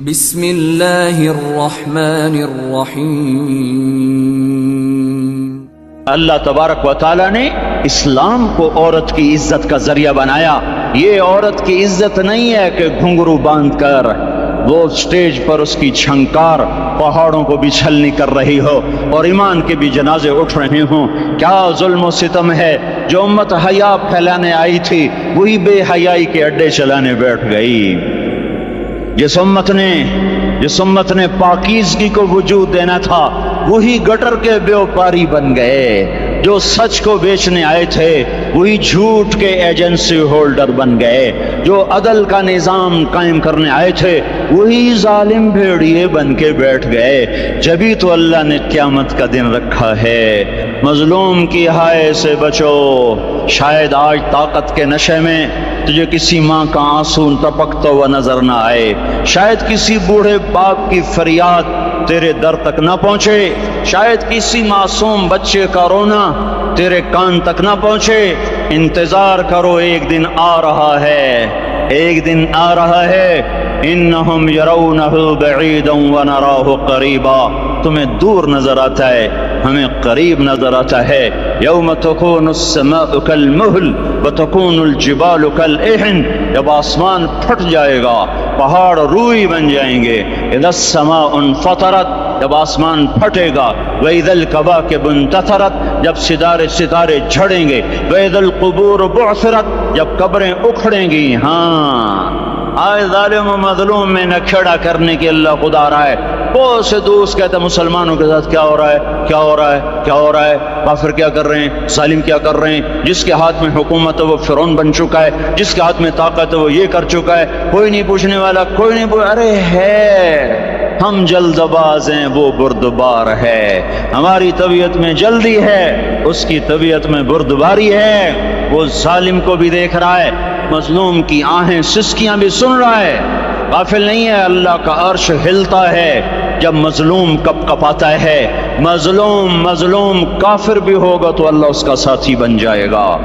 بسم اللہ الرحمن الرحیم۔ اللہ تبارک و تعالیٰ نے اسلام کو عورت کی عزت کا ذریعہ بنایا۔ یہ عورت کی عزت نہیں ہے کہ گھنگرو باندھ کر وہ سٹیج پر اس کی چھنکار پہاڑوں کو بھی چھلنی کر رہی ہو اور ایمان کے بھی جنازے اٹھ رہے ہوں۔ کیا ظلم و ستم ہے، جو امت حیا پھیلانے آئی تھی وہی بے حیائی کے اڈے چلانے بیٹھ گئی۔ جس امت نے پاکیزگی کو وجود دینا تھا وہی گٹر کے بیوپاری بن گئے۔ جو سچ کو بیچنے آئے تھے وہی جھوٹ کے ایجنسی ہولڈر بن گئے۔ جو عدل کا نظام قائم کرنے آئے تھے وہی ظالم بھیڑیے بن کے بیٹھ گئے۔ جبھی تو اللہ نے قیامت کا دن رکھا ہے۔ مظلوم کی ہائے سے بچو۔ شاید آج طاقت کے نشے میں تجھے کسی ماں کا آنسو ٹپکتا ہوا نظر نہ آئے، شاید کسی بوڑھے باپ کی فریاد تیرے در تک نہ پہنچے، شاید کسی معصوم بچے کا رونا تیرے کان تک نہ پہنچے۔ انتظار کرو، ایک دن آ رہا ہے، ایک دن آ رہا ہے۔ انہم یرونہ بعیدا ونراہ قریبا، تمہیں دور نظر آتا ہے، ہمیں قریب نظر آتا ہے۔ یوم تکون السماء کالمہل وتکون الجبال کالعہن، جب آسمان پھٹ جائے گا پہاڑ روئی بن جائیں گے۔ اذا السماء انفطرت، جب آسمان پھٹے گا۔ وَإِذَا الْكَوَاكِبُ انتثرت، جب ستارے جھڑیں گے۔ وَإِذَا الْقُبُورُ بُعْثِرَتْ، جب قبریں اکھڑیں گی۔ ہاں آج ظالم و مظلوم میں نکھیڑا کرنے کی اللہ خدا رہا ہے۔ بہت سے دوست کہتے ہیں مسلمانوں کے ساتھ کیا ہو رہا ہے، کیا ہو رہا ہے، کیا ہو رہا ہے، کافر کیا کر رہے ہیں، ظالم کیا کر رہے ہیں۔ جس کے ہاتھ میں حکومت ہے وہ فرعون بن چکا ہے، جس کے ہاتھ میں طاقت ہے وہ یہ کر چکا ہے، کوئی نہیں پوچھنے والا، کوئی نہیں ارے ہے، ہم جلد باز ہیں وہ بردبار ہے۔ ہماری طبیعت میں جلدی ہے، اس کی طبیعت میں بردباری ہے۔ وہ ظالم کو بھی دیکھ رہا ہے، مظلوم کی آہیں سسکیاں بھی سن رہا ہے، غافل نہیں ہے۔ اللہ کا عرش ہلتا ہے جب مظلوم کپ کپاتا ہے۔ مظلوم کافر بھی ہوگا تو اللہ اس کا ساتھی بن جائے گا۔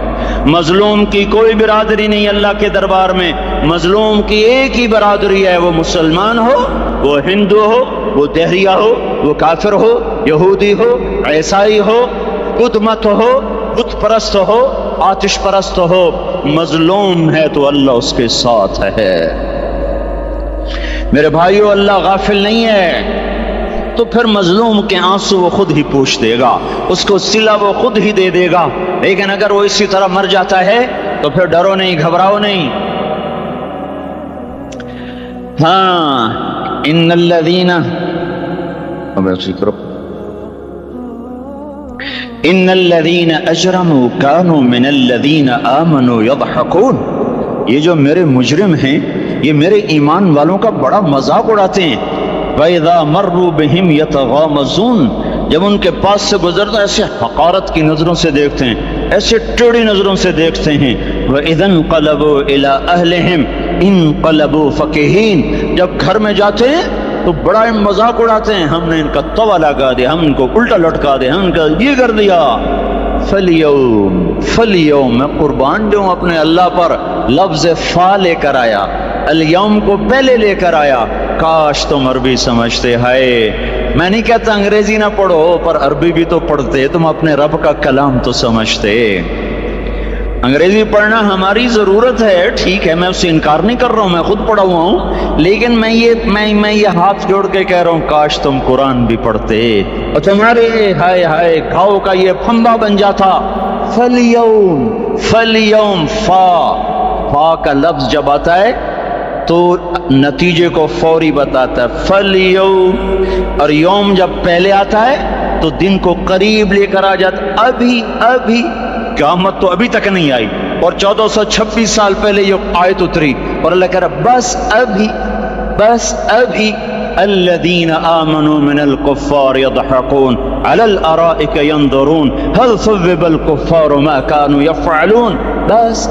مظلوم کی کوئی برادری نہیں اللہ کے دربار میں، مظلوم کی ایک ہی برادری ہے، وہ مسلمان ہو، وہ ہندو ہو، وہ دہریہ ہو، وہ کافر ہو، یہودی ہو، عیسائی ہو، بدھ مت ہو، بت پرست ہو، آتش پرست ہو، مظلوم ہے تو اللہ اس کے ساتھ ہے۔ میرے بھائیو، اللہ غافل نہیں ہے، تو پھر مظلوم کے آنسو وہ خود ہی پوچھ دے گا، اس کو صلہ وہ خود ہی دے دے گا۔ لیکن اگر وہ اسی طرح مر جاتا ہے تو پھر ڈرو نہیں، گھبراؤ نہیں۔ ہاں ان الذین اجرموا كانوا من الذین آمنوا يضحكون، یہ جو میرے مجرم ہیں یہ میرے ایمان والوں کا بڑا مذاق اڑاتے ہیں۔ وَإِذَا مَرُّوا بِهِمْ يَتَغَامَزُونَ، جب ان کے پاس سے گزرتا ایسے حقارت کی نظروں سے دیکھتے ہیں، ایسے ٹیڑھی نظروں سے دیکھتے ہیں۔ وَإِذَا انْقَلَبُوا إِلَىٰ أَهْلِهِمْ انْقَلَبُوا فَكِهِينَ، جب گھر میں جاتے ہیں تو بڑا مذاق اڑاتے ہیں، ہم نے ان کا توا لگا دیا، ہم ان کو الٹا لٹکا دیا، ہم ان کا یہ کر دیا۔ فَالْيَوْمَ میں قربان جاؤں اپنے اللہ پر، لفظ فا لے کر آیا، الیوم کو پہلے لے کر آیا۔ کاش تم عربی سمجھتے۔ ہائے، میں نہیں کہتا انگریزی نہ پڑھو، پر عربی بھی تو پڑھتے، تم اپنے رب کا کلام تو سمجھتے۔ انگریزی پڑھنا ہماری ضرورت ہے، ٹھیک ہے، میں اس سے انکار نہیں کر رہا ہوں، میں خود پڑھا ہوا ہوں، لیکن میں یہ ہاتھ جوڑ کے کہہ رہا ہوں کاش تم قرآن بھی پڑھتے اور تمہارے ہائے گھاؤ کا یہ پھندا بن جاتا۔ فَالْيَوْمَ فا کا لفظ جب آتا ہے تو نتیجے کو فوری بتاتا ہے۔ فَالْيَوْمَ، اور یوم جب پہلے آتا ہے تو دن کو قریب لے کر آ جاتا۔ ابھی قیامت تو ابھی تک نہیں آئی، اور 1426 سال پہلے یہ آیت اتری، اور اللہ کہہ رہا بس ابھی الذین آمنوا من الکفار یضحکون علی الارائک ینظرون هل ثوب الکفار ما كانوا یفعلون۔ بس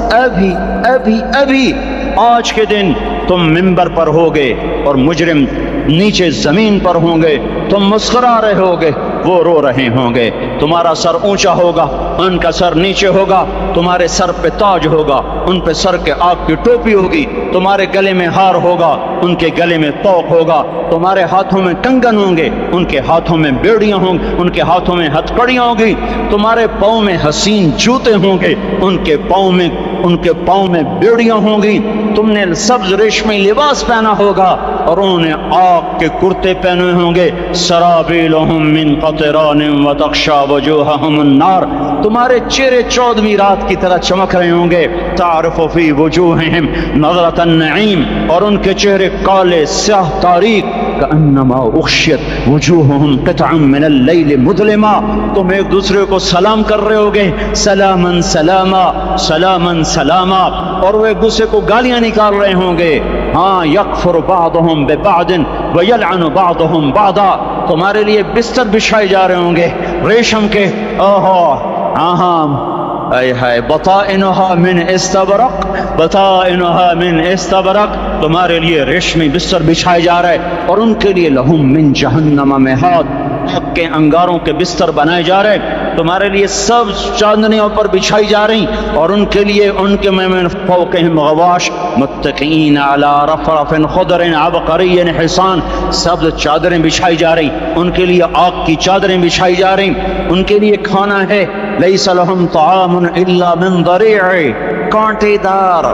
ابھی آج کے دن تم منبر پر ہوگے اور مجرم نیچے زمین پر ہوں گے، تم مسکرا رہے ہوگے، وہ رو رہے ہوں گے، تمہارا سر اونچا ہوگا، ان کا سر نیچے ہوگا، تمہارے سر پہ تاج ہوگا، ان پہ سر کے آگ کی ٹوپی ہوگی، تمہارے گلے میں ہار ہوگا، ان کے گلے میں توق ہوگا، تمہارے ہاتھوں میں کنگن ہوں گے، ان کے ہاتھوں میں بیڑیاں ہوں گی، ان کے ہاتھوں میں ہتھکڑیاں ہوں گی، تمہارے پاؤں میں حسین جوتے ہوں گے، ان کے پاؤں میں بیڑیاں ہوں گی، تم نے سبز ریشمی لباس پہنا ہوگا اور انہوں نے آگ کے کرتے پہنے ہوں گے، سرابیلہم من قطران وتغشی وجوہہم النار، تمہارے چہرے 14ویں رات کی طرح چمک رہے ہوں گے، تعرف فی وجوہہم نظرۃ النعیم، اور ان کے چہرے کالے سیاہ تاریک، کأنما اغشیت وجوہہم قطعا من اللیل مظلما، تم ایک دوسرے کو سلام کر رہے ہوگے، سلاما سلاما سلاما سلاما، اور وہ ایک دوسرے کو گالیاں نکال رہے ہوں گے، ہاں یکفر بعضہم ببعض ویلعن بعضہم بعضا، تمہارے لیے بستر بچھائے جا رہے ہوں گے ریشم کے، اے ہائے بطائنہا من استبرق، بطائنہا من استبرق، تمہارے لیے ریشمی بستر بچھائے جا رہے، اور ان کے لیے لہم من جہنم مہاد، آگ کے انگاروں کے بستر بنائے جا رہے، تمہارے لیے سب چاندنیوں پر بچھائی جا رہی، اور ان کے لیے ان کے من فوقہم غواش متکئین علی رفرف خضر عبقری حسان، سب چادریں بچھائی جا رہی، ان کے لیے آگ کی چادریں بچھائی جا رہی، ان کے لیے کھانا ہے، لیس لہم طعام الا من ضریع، کانٹے دار،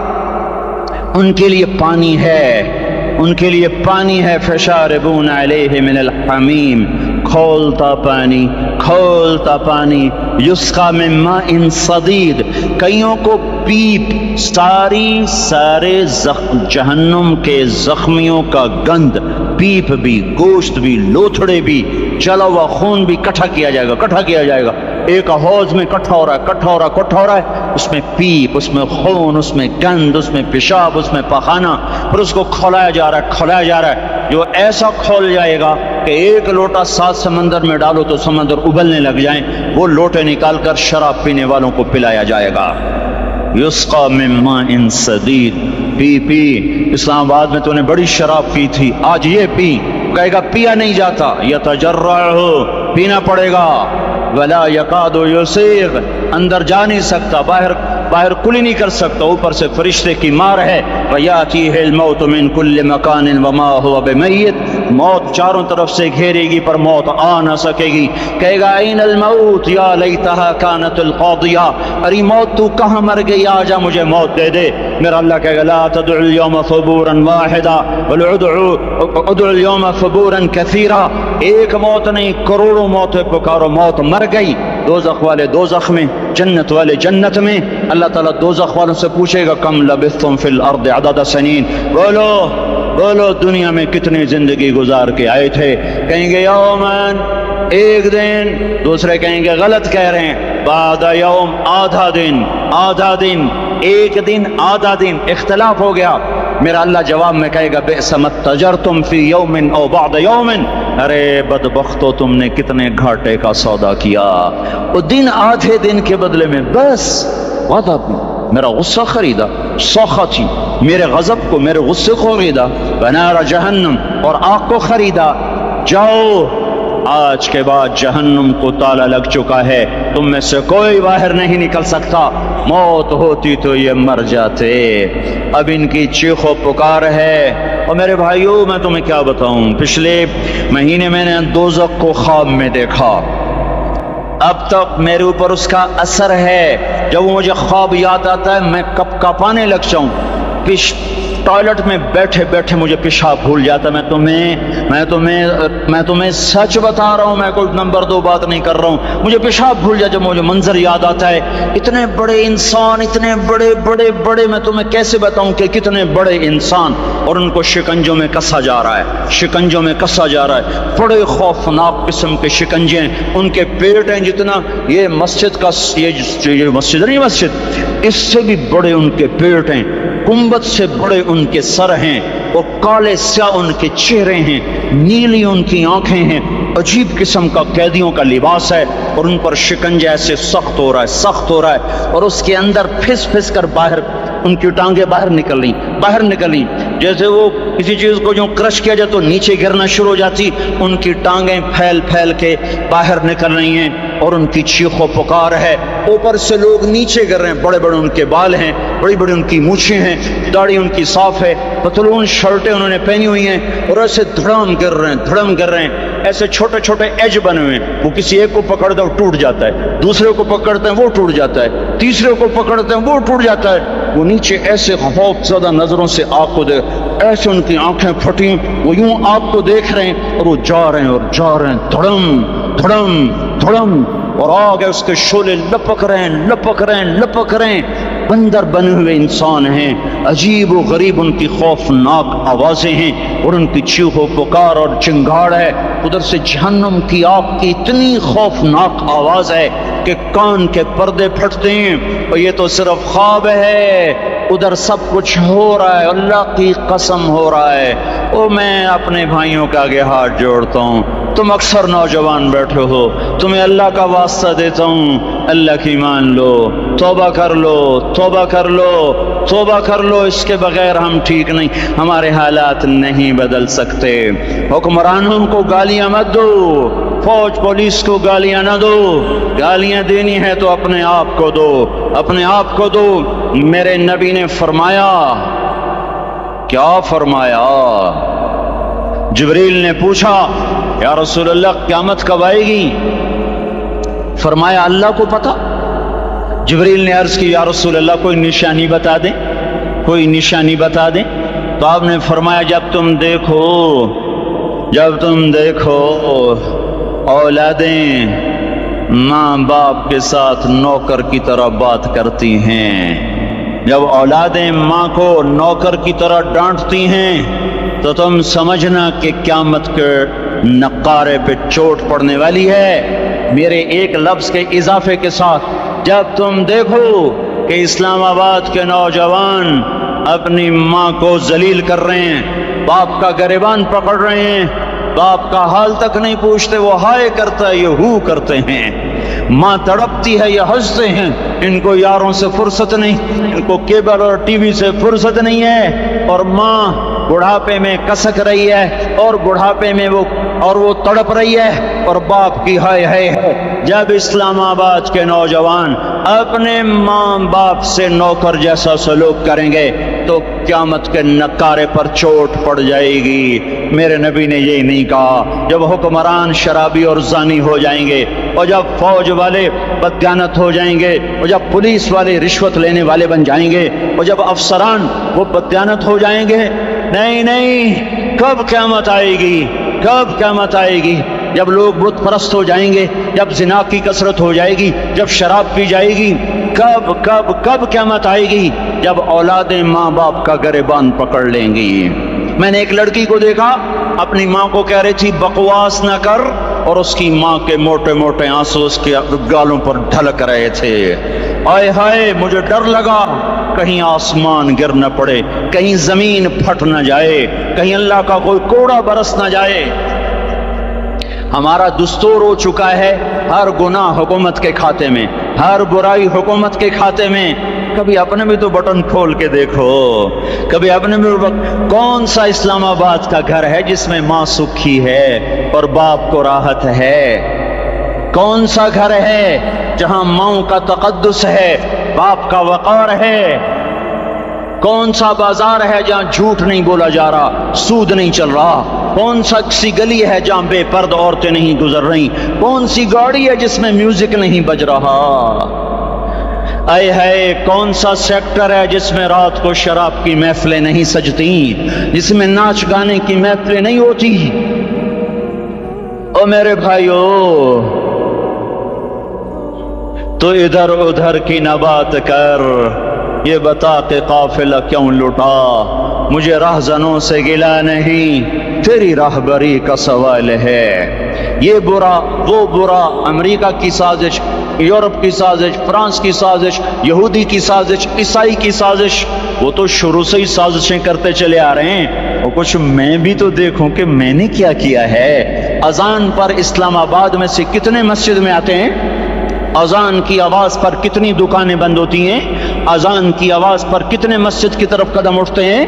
ان کے لیے پانی ہے، ان کے لیے پانی ہے، فشاربون علیہ من الحمیم، کھولتا پانی یسقا من ماء صدید، کئیوں کو پیپ، سارے جہنم کے زخمیوں کا گند، پیپ بھی، گوشت بھی، لوتھڑے بھی، جلا ہوا خون بھی کٹھا کیا جائے گا، ایک حوض میں کٹھا ہو رہا ہے، اس میں پیپ، اس میں خون، اس میں گند، اس میں پیشاب، اس میں پخانہ، پھر اس کو کھولایا جا رہا ہے، جو ایسا کھول جائے گا کہ ایک لوٹا 7 سمندر میں ڈالو تو سمندر ابلنے لگ جائیں، وہ لوٹے نکال کر شراب پینے والوں کو پلایا جائے گا، یسقا من ماء صدید، پی اسلام آباد میں تو نے بڑی شراب پی تھی، آج یہ پی، کہے گا پیا نہیں جاتا، یتجرعہ، پینا پڑے گا، ولا یکاد یسیغ، اندر جا نہیں سکتا، باہر کلی نہیں کر سکتا، اوپر سے فرشتے کی مار ہے، وَيَأْتِيهِ الْمَوْتُ مِنْ كُلِّ مَكَانٍ وَمَا هُوَ بِمَيِّتٍ، موت چاروں طرف سے گھیرے گی پر موت آ نہ سکے گی، کہے گا این الموت یا لیتہا کانت القاضیہ، ارے موت تو کہاں مر گئی، آجا مجھے موت دے دے، میرا اللہ کہے گا لا تدعوا اليوم ثبورا واحدا بل ادعوا اليوم ثبورا كثيرا، ایک موت نہیں کروڑوں موتیں پکارو، موت مر گئی، دوزخ والے دوزخ میں، جنت والے جنت میں، اللہ تعالیٰ دوزخ والوں سے پوچھے گا کم لبثتم فی الارض عدد سنین، بولو دنیا میں کتنی زندگی گزار کے آئے تھے، کہیں گے یومن، ایک دن، دوسرے کہیں گے غلط کہہ رہے ہیں، بعد یوم، آدھا دن، ایک دن، آدھا دن، اختلاف ہو گیا، میرا اللہ جواب میں کہے گا بئس ما تجرتم فی یوم او بعد یوم، ارے بدبختو تم نے کتنے گھاٹے کا سودا کیا، وہ دن آدھے دن کے بدلے میں بس وعدہ، میرا غصہ خریدا، سخطی، میرے غضب کو، میرے غصے کو خریدا، بنار جہنم، اور آگ کو خریدا، جاؤ، آج کے بعد جہنم کو تالا لگ چکا ہے، تم میں سے کوئی باہر نہیں نکل سکتا، موت ہوتی تو یہ مر جاتے، اب ان کی چیخ و پکار ہے، اور میرے بھائیوں میں تمہیں کیا بتاؤں، پچھلے مہینے میں نے دوزخ کو خواب میں دیکھا، اب تک میرے اوپر اس کا اثر ہے، جب وہ مجھے خواب یاد آتا ہے میں کپ کپانے لگ جاؤں، ٹوائلٹ میں بیٹھے بیٹھے مجھے پیشاب بھول جاتا، میں تمہیں سچ بتا رہا ہوں، میں کوئی نمبر 2 بات نہیں کر رہا ہوں، مجھے پیشاب بھول جاتا جب مجھے منظر یاد آتا ہے، اتنے بڑے انسان، اتنے بڑے، میں تمہیں کیسے بتاؤں کہ کتنے بڑے انسان، اور ان کو شکنجوں میں کسا جا رہا ہے، بڑے خوفناک قسم کے شکنجے ہیں، ان کے پیٹ ہیں جتنا یہ مسجد کا، یہ مسجد نہیں، مسجد اس سے بھی بڑے ان کے پیٹ ہیں، گنبد سے بڑے ان کے سر ہیں، وہ کالے سیاہ ان کے چہرے ہیں، نیلی ان کی آنکھیں ہیں، عجیب قسم کا قیدیوں کا لباس ہے، اور ان پر شکنجہ ایسے سخت ہو رہا ہے، اور اس کے اندر پھس کر باہر ان کی ٹانگیں باہر نکلی جیسے وہ کسی چیز کو جو کرش کیا جائے تو نیچے گرنا شروع ہو جاتی، ان کی ٹانگیں پھیل پھیل کے باہر نکل رہی ہیں اور ان کی چیخ و پکار ہے، اوپر سے لوگ نیچے گر رہے ہیں، بڑے بڑے ان کے بال ہیں، بڑی بڑی ان کی مونچھیں ہیں، داڑھی ان کی صاف ہے، پتلون شرٹیں انہوں نے پہنی ہوئی ہیں اور ایسے دھڑم گر رہے ہیں، ایسے چھوٹے چھوٹے ایج بنے ہوئے ہیں، وہ کسی ایک کو پکڑتا ہے وہ ٹوٹ جاتا ہے، دوسرے کو پکڑتے ہیں وہ ٹوٹ جاتا ہے، تیسرے کو پکڑتے ہیں وہ ٹوٹ جاتا ہے، وہ نیچے ایسے خوف زدہ نظروں سے آپ کو دیکھ، ایسے ان کی آنکھیں پھٹی، وہ یوں آپ کو دیکھ رہے ہیں اور وہ جا رہے ہیں دھڑم دھڑم دھڑم، اور آگے اس کے شعلے لپک رہے ہیں، بندر بنے ہوئے انسان ہیں، عجیب و غریب ان کی خوفناک آوازیں ہیں اور ان کی چیخ و پکار اور چنگاڑ ہے، ادھر سے جہنم کی آگ کی اتنی خوفناک آواز ہے کہ کان کے پردے پھٹتے ہیں، اور یہ تو صرف خواب ہے، ادھر سب کچھ ہو رہا ہے، اللہ کی قسم ہو رہا ہے۔ او میں اپنے بھائیوں کے آگے ہاتھ جوڑتا ہوں، تم اکثر نوجوان بیٹھے ہو، تمہیں اللہ کا واسطہ دیتا ہوں، اللہ کی مان لو، توبہ کر لو، اس کے بغیر ہم ٹھیک نہیں، ہمارے حالات نہیں بدل سکتے۔ حکمرانوں کو گالیاں مت دو، فوج پولیس کو گالیاں نہ دو، گالیاں دینی ہے تو اپنے آپ کو دو۔ میرے نبی نے فرمایا، کیا فرمایا؟ جبریل نے پوچھا یا رسول اللہ قیامت کب آئے گی؟ فرمایا اللہ کو پتا۔ جبریل نے عرض کی یا رسول اللہ کوئی نشانی بتا دیں، تو آپ نے فرمایا جب تم دیکھو اولادیں ماں باپ کے ساتھ نوکر کی طرح بات کرتی ہیں، جب اولادیں ماں کو نوکر کی طرح ڈانٹتی ہیں تو تم سمجھنا کہ قیامت کے نقارے پہ چوٹ پڑنے والی ہے۔ میرے ایک لفظ کے اضافے کے ساتھ، جب تم دیکھو کہ اسلام آباد کے نوجوان اپنی ماں کو ذلیل کر رہے ہیں، باپ کا گریبان پکڑ رہے ہیں، باپ کا حال تک نہیں پوچھتے، وہ ہائے کرتا ہے یہ ہو کرتے ہیں، ماں تڑپتی ہے یہ ہنستے ہیں، ان کو یاروں سے فرصت نہیں، ان کو کیبل اور ٹی وی سے فرصت نہیں ہے، اور ماں بڑھاپے میں کسک رہی ہے اور بڑھاپے میں وہ تڑپ رہی ہے، اور باپ کی ہائے ہے۔ جب اسلام آباد کے نوجوان اپنے ماں باپ سے نوکر جیسا سلوک کریں گے تو قیامت کے نکارے پر چوٹ پڑ جائے گی۔ میرے نبی نے یہ نہیں کہا جب حکمران شرابی اور زانی ہو جائیں گے، اور جب فوج والے بددیانت ہو جائیں گے، اور جب پولیس والے رشوت لینے والے بن جائیں گے، اور جب افسران وہ بددیانت ہو جائیں گے، نہیں، کب قیامت آئے گی؟ جب لوگ بت پرست ہو جائیں گے، جب زنا کی کثرت ہو جائے گی، جب شراب پی جائے گی، کب قیامت آئے گی؟ جب اولادیں ماں باپ کا گریبان پکڑ لیں گی۔ میں نے ایک لڑکی کو دیکھا، اپنی ماں کو کہہ رہی تھی بکواس نہ کر، اور اس کی ماں کے موٹے موٹے آنسو اس کے گالوں پر ڈھلک رہے تھے۔ آئے ہائے، مجھے ڈر لگا کہیں آسمان گر نہ پڑے، کہیں زمین پھٹ نہ جائے، کہیں اللہ کا کوئی کوڑا برس نہ جائے۔ ہمارا دستور ہو چکا ہے ہر گناہ حکومت کے کھاتے میں، ہر برائی حکومت کے کھاتے میں۔ کبھی اپنے بھی تو بٹن کھول کے دیکھو، کبھی اپنے بھی کون سا اسلام آباد کا گھر ہے جس میں ماں سکھی ہے اور باپ کو راحت ہے؟ کون سا گھر ہے جہاں ماؤں کا تقدس ہے، باپ کا وقار ہے؟ کون سا بازار ہے جہاں جھوٹ نہیں بولا جا رہا، سود نہیں چل رہا؟ کون سا سی گلی ہے جہاں بے پرد عورتیں نہیں گزر رہی؟ کون سی گاڑی ہے جس میں میوزک نہیں بج رہا؟ اے ہے کون سا سیکٹر ہے جس میں رات کو شراب کی محفلیں نہیں سجتی، جس میں ناچ گانے کی محفلیں نہیں ہوتی؟ او میرے بھائیو، تو ادھر ادھر کی نہ بات کر، یہ بتا کہ قافلہ کیوں لٹا؟ مجھے راہزنوں سے گلا نہیں، تیری راہبری کا سوال ہے۔ یہ برا وہ برا، امریکہ کی سازش، یورپ کی سازش، فرانس کی سازش، یہودی کی سازش، عیسائی کی سازش، وہ تو شروع سے ہی سازشیں کرتے چلے آ رہے ہیں۔ اور کچھ میں بھی تو دیکھوں کہ میں نے کیا کیا ہے۔ اذان پر اسلام آباد میں سے کتنے مسجد میں آتے ہیں؟ اذان کی آواز پر کتنی دکانیں بند ہوتی ہیں، اذان کی آواز پر کتنے مسجد کی طرف قدم اٹھتے ہیں،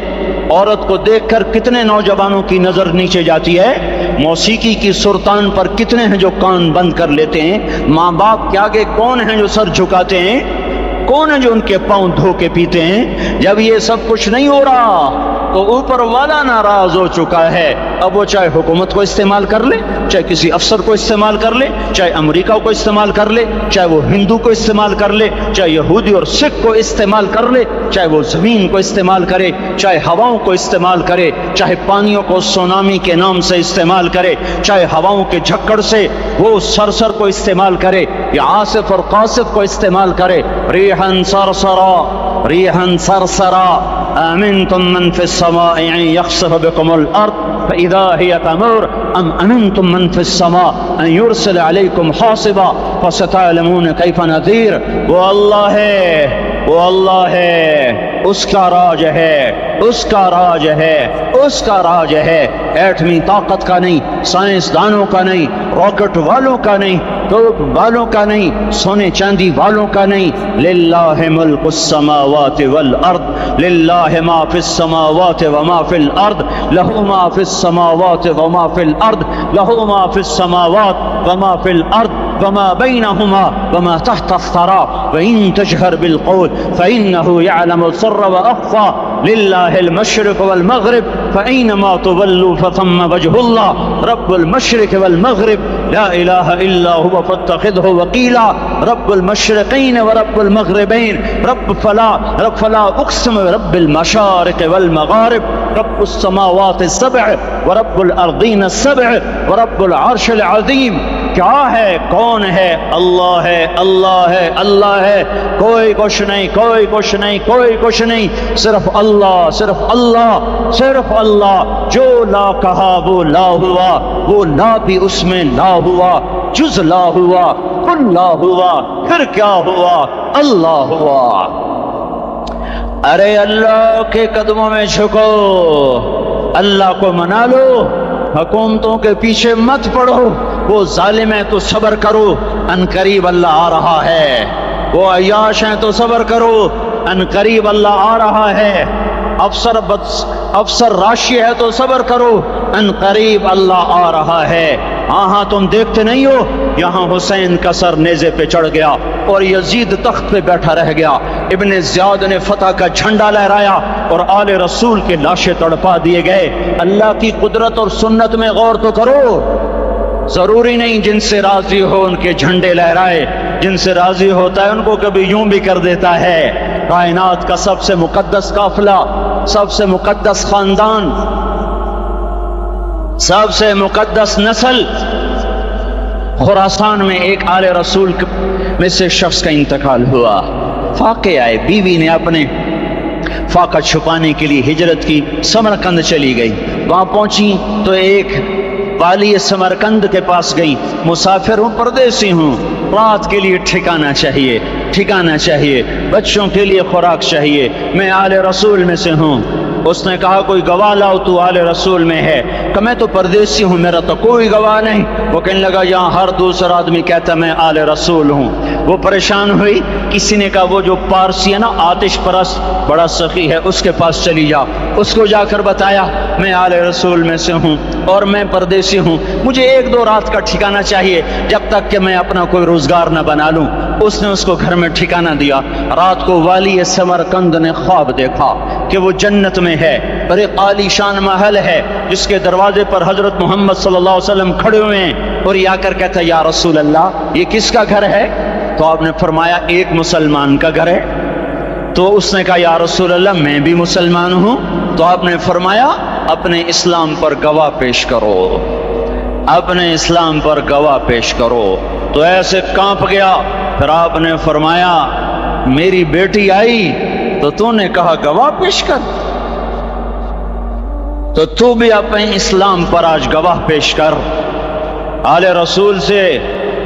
عورت کو دیکھ کر کتنے نوجوانوں کی نظر نیچے جاتی ہے، موسیقی کی سرطان پر کتنے ہیں جو کان بند کر لیتے ہیں، ماں باپ کے آگے کون ہیں جو سر جھکاتے ہیں، کون ہے جو ان کے پاؤں دھو کے پیتے ہیں۔ جب یہ سب کچھ نہیں ہو رہا تو اوپر والا ناراض ہو چکا ہے، اب وہ چاہے حکومت کو استعمال کر لے، چاہے کسی افسر کو استعمال کر لے، چاہے امریکہ کو استعمال کر لے، چاہے وہ ہندو کو استعمال کر لے، چاہے یہودی اور سکھ کو استعمال کر لے، چاہے وہ زمین کو استعمال کرے، چاہے ہواؤں کو استعمال کرے، چاہے پانیوں کو سونامی کے نام سے استعمال کرے، چاہے ہواؤں کے جھکڑ سے وہ سرسر کو استعمال کرے یا آصف اور قاصف کو استعمال کرے، ریحاً سرسرا ریحاً سرسرا آمنتم من في السماء أن يخسف بكم الأرض فإذا هي تمور أم أمنتم من في السماء أن يرسل عليكم حاصبا فستعلمون كيف نذير۔ وہ اللہ ہے، وہ اللہ ہے، اس کا راج ہے، اس کا راج ہے، اس کا راج ہے، ایٹمی طاقت کا نہیں، سائنسدانوں کا نہیں، راکٹ والوں کا نہیں، توپ والوں کا نہیں، سونے چاندی والوں کا نہیں، للہ ملک السماوات والارض، للہ ما فی السماوات وما فی الارض، لہ ما فی السماوات وما فی الارض، لہ ما فی السماوات وما فی الارض وما بينهما وما تحت الثرى وإن تجهر بالقول فإنه يعلم السر وأخفى لله المشرق والمغرب فأينما تولوا فثم وجه الله رب المشرق والمغرب لا إله إلا هو فاتخذه وكيلا رب المشرقين ورب المغربين رب فلا أقسم برب المشارق والمغارب رب السماوات السبع ورب الأرضين السبع ورب العرش العظيم۔ کیا ہے، کون ہے؟ اللہ ہے، اللہ ہے، اللہ ہے، کوئی کچھ نہیں، کوئی کچھ نہیں، کوئی کچھ نہیں، صرف اللہ، صرف اللہ، صرف اللہ۔ جو لا کہا وہ لا ہوا، وہ لا بھی اس میں لا ہوا، جز لا ہوا، کل لا ہوا، پھر کیا ہوا؟ اللہ ہوا۔ ارے اللہ کے قدموں میں جھکو، اللہ کو منا لو، حکومتوں کے پیچھے مت پڑو، وہ ظالم ہے تو صبر کرو، ان قریب اللہ آ رہا ہے، وہ عیاش ہیں تو صبر کرو، ان قریب اللہ آ رہا ہے، افسر راشی ہے تو صبر کرو، ان قریب اللہ آ رہا ہے۔ ہاں تم دیکھتے نہیں ہو، یہاں حسین کا سر نیزے پہ چڑھ گیا اور یزید تخت پہ بیٹھا رہ گیا، ابن زیاد نے فتح کا جھنڈا لہرایا اور آل رسول کے لاشیں تڑپا دیے گئے۔ اللہ کی قدرت اور سنت میں غور تو کرو، ضروری نہیں جن سے راضی ہو ان کے جھنڈے لہرائے، جن سے راضی ہوتا ہے ان کو کبھی یوں بھی کر دیتا ہے۔ کائنات کا سب سے مقدس قافلہ، سب سے مقدس خاندان، سب سے مقدس نسل، خراسان میں ایک آل رسول میں سے شخص کا انتقال ہوا، فاقے آئے، بیوی نے اپنے فاقہ چھپانے کے لیے ہجرت کی، سمرقند چلی گئی، وہاں پہنچی تو ایک والی سمرقند کے پاس گئی، مسافر ہوں، پردیسی ہوں، رات کے لیے ٹھکانہ چاہیے، ٹھکانہ چاہیے، بچوں کے لیے خوراک چاہیے، میں آل رسول میں سے ہوں۔ اس نے کہا کوئی گواہ لاؤ، تو آل رسول میں ہے؟ کہ میں تو پردیسی ہوں، میرا تو کوئی گواہ نہیں۔ وہ کہنے لگا یہاں ہر دوسرا آدمی کہتا میں آل رسول ہوں۔ وہ پریشان ہوئی، کسی نے کہا وہ جو پارسی ہے نا، آتش پرست، بڑا سخی ہے، اس کے پاس چلی جا۔ اس کو جا کر بتایا میں آل رسول میں سے ہوں اور میں پردیسی ہوں، مجھے 1-2 رات کا ٹھکانہ چاہیے جب تک کہ میں اپنا کوئی روزگار نہ بنا لوں۔ اس نے اس کو گھر میں ٹھکانہ دیا۔ رات کو والی سمرقند نے خواب دیکھا کہ وہ جنت میں ہے، اور ایک عالی شان محل ہے جس کے دروازے پر حضرت محمد صلی اللہ علیہ وسلم کھڑے ہوئے ہیں، اور یہ آ کر کہتا ہے یا رسول اللہ یہ کس کا گھر ہے؟ تو آپ نے فرمایا ایک مسلمان کا گھر ہے۔ تو اس نے کہا یا رسول اللہ میں بھی مسلمان ہوں۔ تو آپ نے فرمایا اپنے اسلام پر گواہ پیش کرو، اپنے اسلام پر گواہ پیش کرو۔ تو ایسے کانپ گیا۔ پھر آپ نے فرمایا میری بیٹی آئی تو تو نے کہا گواہ پیش کر، تو تو بھی اپنے اسلام پر آج گواہ پیش کر۔ آل رسول سے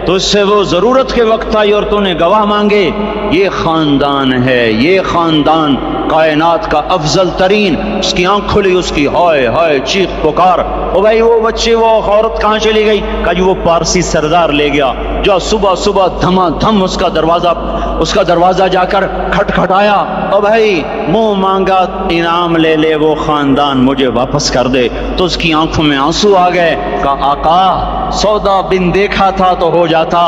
تو اس سے وہ ضرورت کے وقت آئی اور تو نے گواہ مانگے۔ یہ خاندان ہے، یہ خاندان کائنات کا افضل ترین، اس کی آنکھ کھلی، اس کی ہائے ہائے چیخ پکار، او بھائی وہ بچے وہ عورت کہاں چلی گئی؟ کہا جی وہ پارسی سردار لے گیا، جو صبح صبح دھما دھم اس کا دروازہ جا کر کھٹکھٹایا، او بھائی منہ مانگا انعام لے لے وہ خاندان مجھے واپس کر دے، تو اس کی آنکھوں میں آنسو آ گئے، کہا آقا سودا بن دیکھا تھا تو ہو جاتا،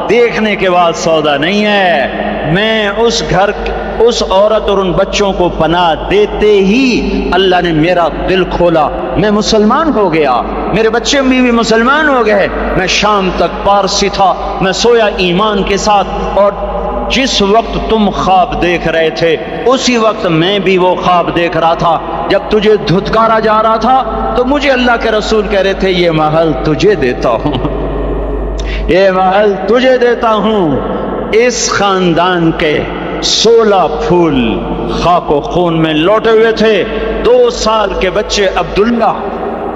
دیکھنے کے بعد سودا نہیں ہے، میں اس گھر اس عورت اور ان بچوں کو پناہ دیتے ہی اللہ نے میرا دل کھولا، میں مسلمان ہو گیا، میرے بچے بھی مسلمان ہو گئے، میں شام تک پارسی تھا، میں سویا ایمان کے ساتھ، اور جس وقت تم خواب دیکھ رہے تھے اسی وقت میں بھی وہ خواب دیکھ رہا تھا، جب تجھے دھتکارا جا رہا تھا تو مجھے اللہ کے رسول کہہ رہے تھے یہ محل تجھے دیتا ہوں، یہ محل تجھے دیتا ہوں۔ اس خاندان کے 16 پھول خاک و خون میں لوٹے ہوئے تھے، 2 سال کے بچے عبداللہ،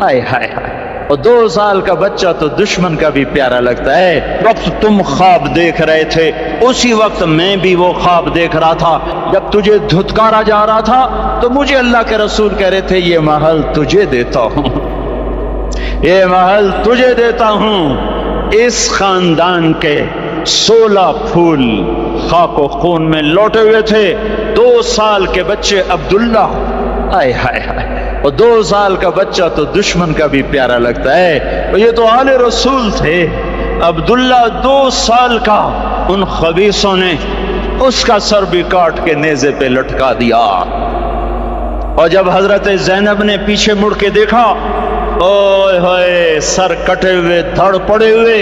ہائے ہائے ہائے، اور 2 سال کا بچہ تو دشمن کا بھی پیارا لگتا ہے، وقت تم خواب دیکھ رہے تھے اسی وقت میں بھی وہ خواب دیکھ رہا تھا، جب تجھے دھتکارا جا رہا تھا تو مجھے اللہ کے رسول کہہ رہے تھے یہ محل تجھے دیتا ہوں، یہ محل تجھے دیتا ہوں۔ اس خاندان کے 16 پھول خاک و خون میں لوٹے ہوئے تھے، 2 سال کے بچے عبداللہ، ہائے ہائے ہائے، اور 2 سال کا بچہ تو دشمن کا بھی پیارا لگتا ہے، یہ تو آل رسول تھے، عبداللہ 2 سال کا، ان خبیثوں نے اس کا سر بھی کاٹ کے نیزے پہ لٹکا دیا، اور جب حضرت زینب نے پیچھے مڑ کے دیکھا، اوئے ہوئے سر کٹے ہوئے دھڑ پڑے ہوئے،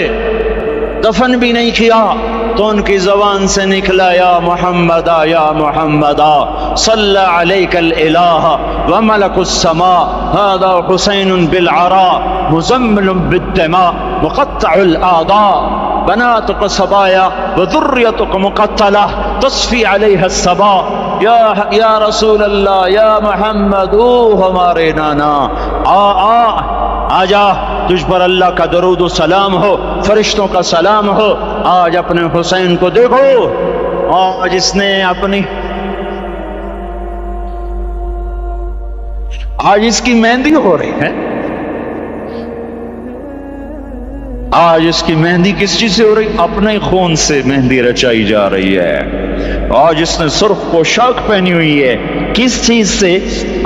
دفن بھی نہیں کیا، تو ان کی زبان سے نکلا یا محمد یا محمد صلی علیک الالہ وملک السماء هذا حسین بالعراء مزمل بالدماء مقطع الاعضاء بناتك صبايا وذريتك مقتلة تصفي عليها الصبا یا رسول اللہ یا محمد، او ہمارے نانا، آ جا، تجھ پر اللہ کا درود و سلام ہو، فرشتوں کا سلام ہو، آج اپنے حسین کو دیکھو، آج اس نے آج اس کی مہندی ہو رہی ہے، آج اس کی مہندی کس چیز سے ہو رہی؟ اپنے خون سے مہندی رچائی جا رہی ہے، آج اس نے سرخ پوشاک پہنی ہوئی ہے، کس چیز سے؟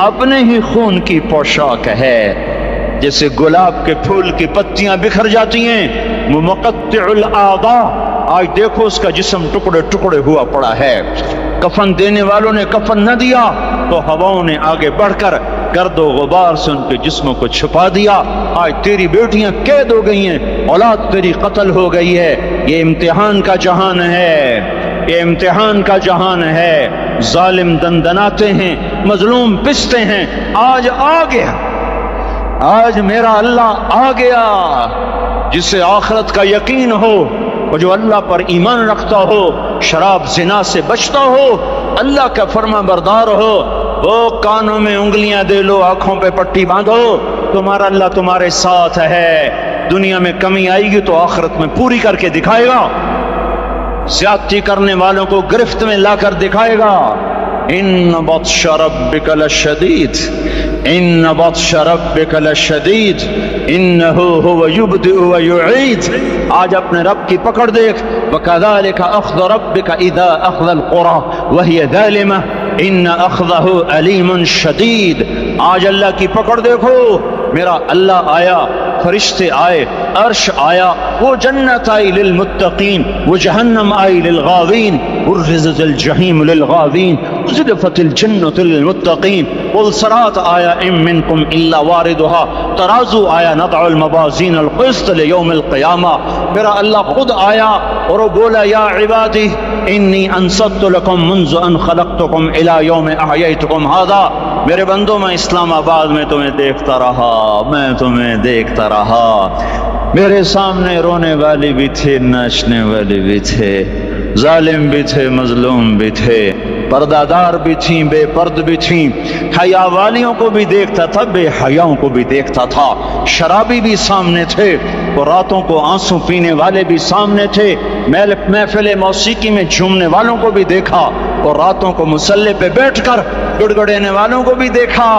اپنے ہی خون کی پوشاک ہے، جیسے گلاب کے پھول کی پتیاں بکھر جاتی ہیں، وہ مقطع الاعضاء، آج دیکھو اس کا جسم ٹکڑے ٹکڑے ہوا پڑا ہے، کفن دینے والوں نے کفن نہ دیا تو ہواؤں نے آگے بڑھ کر گرد و غبار سے ان کے جسموں کو چھپا دیا، آج تیری بیٹیاں قید ہو گئی ہیں، اولاد تیری قتل ہو گئی ہے، یہ امتحان کا جہان ہے، یہ امتحان کا جہان ہے، ظالم دندناتے ہیں، مظلوم پستے ہیں، آج آ گیا، آج میرا اللہ آ گیا، جسے آخرت کا یقین ہو، اور جو اللہ پر ایمان رکھتا ہو، شراب زنا سے بچتا ہو، اللہ کا فرما بردار ہو، وہ کانوں میں انگلیاں دے لو، آنکھوں پہ پٹی باندھو، تمہارا اللہ تمہارے ساتھ ہے، دنیا میں کمی آئے گی تو آخرت میں پوری کر کے دکھائے گا، زیادتی کرنے والوں کو گرفت میں لا کر دکھائے گا۔ ان بطش ربک لشدید، ان بطش ربک لشدید انہ هو یبدئ ویعید، آج اپنے رب کی پکڑ دیکھ، وکذالک اخذ ربک اذا اخذ القری وہی ظالمہ ان اخذہ علیم شدید، آج اللہ کی پکڑ دیکھو، میرا اللہ آیا، فرشتے آئے، عرش آیا، وہ جنت آئی للمتقین، وہ جہنم آئی للغاوین، برزت الجحیم للغاوین، ازلفت الجنت للمتقین، والصراط آیا ان منکم الا واردها، ترازو آیا نضع الموازین القسط لیوم القیامہ، میرا اللہ خود آیا اور وہ بولا یا عبادی انی انصت لکم منذ ان خلقتکم الى یوم احییتکم هذا، میرے بندوں میں اسلام آباد میں تمہیں دیکھتا رہا، میں تمہیں دیکھتا رہا، میرے سامنے رونے والے بھی تھے، ناچنے والے بھی تھے، ظالم بھی تھے، مظلوم بھی تھے، پردہ دار بھی تھیں، بے پرد بھی تھیں، حیا والیوں کو بھی دیکھتا تھا، بے حیاؤں کو بھی دیکھتا تھا، شرابی بھی سامنے تھے، اور راتوں کو آنسو پینے والے بھی سامنے تھے، محفل موسیقی میں جھومنے والوں کو بھی دیکھا، اور راتوں کو مسلح پہ بیٹھ کر گڑگڑانے والوں کو بھی دیکھا،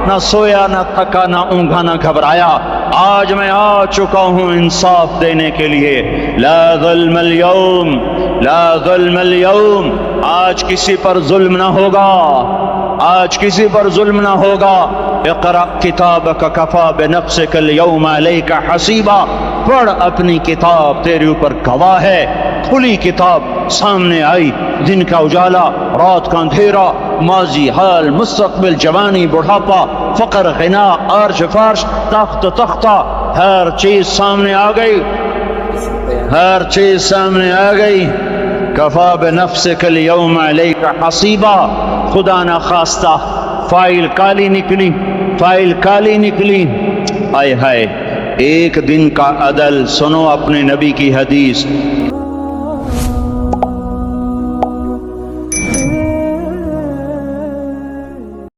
نہ سویا نہ تھکا نہ اونگا نہ گھبرایا۔ آج میں آ چکا ہوں انصاف دینے کے لیے، لا ظلم اليوم، لا ظلم اليوم، آج کسی پر ظلم نہ ہوگا، آج کسی پر ظلم نہ ہوگا۔ اقرأ کتابک کفا بنفسک اليوم علیک حسیبا، پڑھ اپنی کتاب، تیرے اوپر گواہ ہے۔ کھلی کتاب سامنے آئی، دن کا اجالا، رات کا اندھیرا، ماضی، حال، مستقبل، جوانی، بڑھاپا، فقر، غنا، عرش، فرش، تخت، تختہ، ہر چیز سامنے آ گئی، ہر چیز سامنے آ گئی۔ کفا بنفسک اليوم علیک حسیبا، خدا نہ خواستہ فائل کالی نکلی، فائل کالی نکلی۔ ہائے ہائے، ایک دن کا عدل، سنو اپنے نبی کی حدیث،